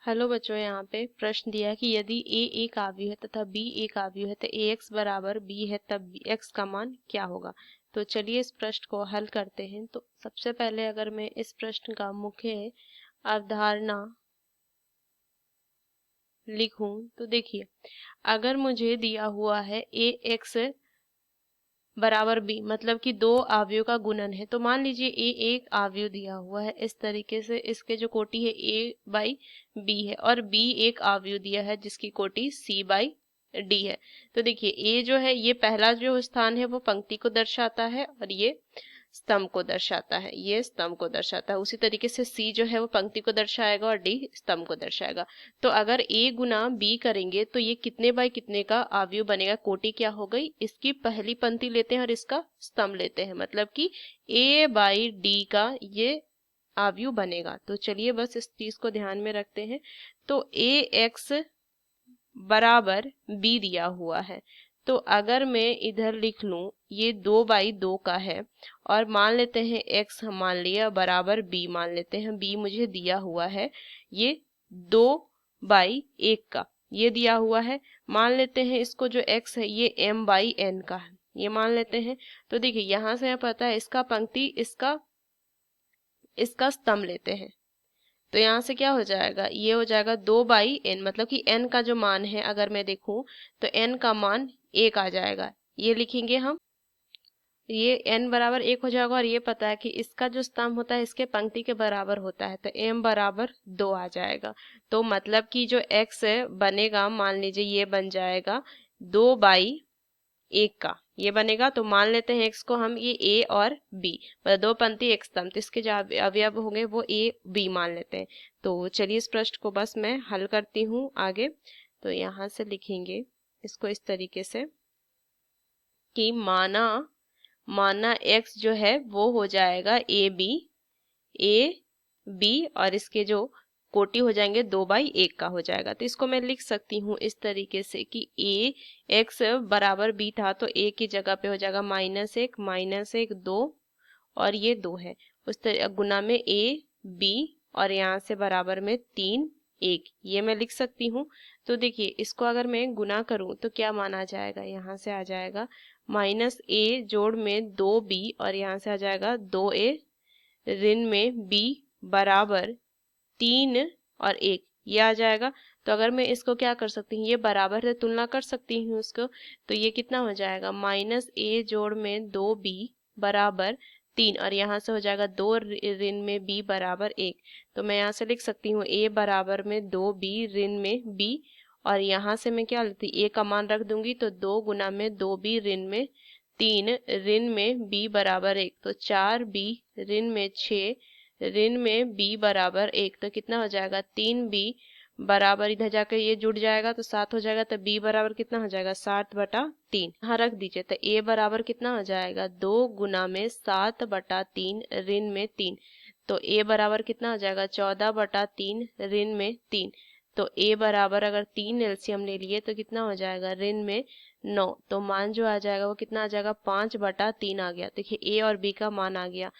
Hello बच्चों, यहाँ पे प्रश्न दिया है कि यदि a एक आव्यूह है तथा b एक आव्यूह है तो ax बराबर b है, तब x का मान क्या होगा। तो चलिए इस प्रश्न को हल करते हैं। तो सबसे पहले अगर मैं इस प्रश्न का मुख्य अवधारणा लिखूं तो देखिए, अगर मुझे दिया हुआ है ax बराबर b, मतलब कि दो आव्यूह का गुणन है। तो मान लीजिए a एक आव्यूह दिया हुआ है, इस तरीके से इसके जो कोटि है a बाई b है, और b एक आव्यूह दिया है जिसकी कोटि c बाई d है। तो देखिए a जो है ये पहला जो स्थान है वो पंक्ति को दर्शाता है और ये स्तंभ को दर्शाता है, ये स्तंभ को दर्शाता है। उसी तरीके से c जो है वो पंक्ति को दर्शाएगा और d स्तंभ को दर्शाएगा। तो अगर a गुना b करेंगे तो ये कितने बाई कितने का आव्यूह बनेगा, कोटि क्या हो गई, इसकी पहली पंक्ति लेते हैं और इसका स्तंभ लेते हैं, मतलब कि a बाई d का ये आव्यूह बनेगा। तो चलिए बस इस चीज को ध्यान में रखते हैं। तो ax बराबर b दिया हुआ है, तो अगर मैं इधर लिख लूं ये 2/2 का है, और मान लेते हैं x हम मान लिया बराबर b मान लेते हैं, b मुझे दिया हुआ है ये 2/1 का, ये दिया हुआ है। मान लेते हैं इसको जो x है ये m/n का है, ये मान लेते हैं। तो देखिए यहाँ से हमें पता है इसका पंक्ति इसका स्तंभ लेते हैं। तो यहाँ से क्या हो जाएगा, ये हो जाएगा 2/n, मतलब कि n का जो मान है अगर मैं देखूं तो n का मान 1 आ जाएगा, ये लिखेंगे हम, ये n बराबर 1 हो जाएगा। और ये पता है कि इसका जो स्तंभ होता है इसके पंक्ति के बराबर होता है, तो m बराबर 2 आ जाएगा। तो मतलब कि जो x बनेगा, मान लीजिए ये बन जाएगा 2/1 का, ये बनेगा। तो मान लेते हैं x को हम ये a और b, मतलब दो पंक्ति एक स्तंभ, तो इसके जो अवयव होंगे वो a b मान लेते हैं। तो चलिए इस प्रश्न को बस मैं हल करती हूँ आगे। तो यहाँ से लिखेंगे इसको इस तरीके से कि माना x जो है वो हो जाएगा a b और इसके जो कोटि हो जाएंगे 2/1 का हो जाएगा। तो इसको मैं लिख सकती हूँ इस तरीके से कि ax बराबर b था, तो a की जगह पे हो जाएगा -1 2, और ये 2 है उस तरह गुना में a b, और यहाँ से बराबर में 3 1, ये मैं लिख सकती हूँ। तो देखिए इसको अगर मैं गुना करूँ तो क्या माना जाएगा, यहाँ से आ जाएगा -a जोड़ में 2b, और यहाँ से आ जाएगा 2a ऋण में b बराबर 3 और 1, ये आ जाएगा। तो अगर मैं इसको क्या कर सकती हूँ, ये बराबर से तुलना कर सकती हूँ इसको, तो ये कितना हो जाएगा -a जोड़ में 2b बराबर 3, और यहाँ से हो जाएगा 2 ऋण में b बराबर 1। तो मैं यहाँ से लिख सकती हूँ a बराबर में 2b ऋण में b, और यहाँ से मैं क्या लेती, a का मान रख दूंगी, तो 2 गुना में 2b ऋण में 3 ऋण में b बराबर 1, तो 4b ऋण में 6 ऋण में b बराबर 1। तो कितना हो जाएगा 3b बराबर, इधर जाकर ये जुड़ जाएगा तो 7 हो जाएगा, तो b बराबर कितना हो जाएगा 7/3, यहाँ रख दीजिए। तो a बराबर कितना हो जाएगा 2 गुना में 7/3 ऋण में 3, तो a बराबर कितना हो जाएगा 14/3 ऋण में 3। तो a बराबर अगर 3 एलसीएम ले लिए तो कितना हो जाएगा ऋण में 9, तो मान जो आ जाएगा वो कितना आ जाएगा 5/3 आ गया। देखिए a और b का मान आ गया।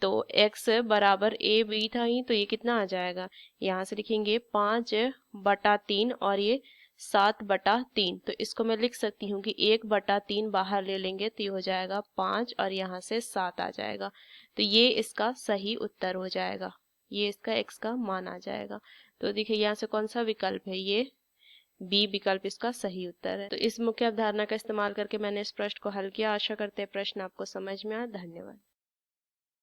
तो x बराबर a b था ही, तो ये कितना आ जाएगा, यहाँ से लिखेंगे 5/3 और ये 7/3। तो इसको मैं लिख सकती हूँ कि 1/3 बाहर ले लेंगे तो ये हो जाएगा 5, और यहाँ से 7 आ जाएगा। तो ये इसका सही उत्तर हो जाएगा, ये इसका x का मान आ जाएगा। तो देखिए यहाँ से कौन सा विकल्प है, ये बी विकल्प इसका सही उत्तर है। तो इस मुख्य अवधारणा का इस्तेमाल करके मैंने इस प्रश्न को हल किया। आशा करते हैं प्रश्न आपको समझ में आया। धन्यवाद।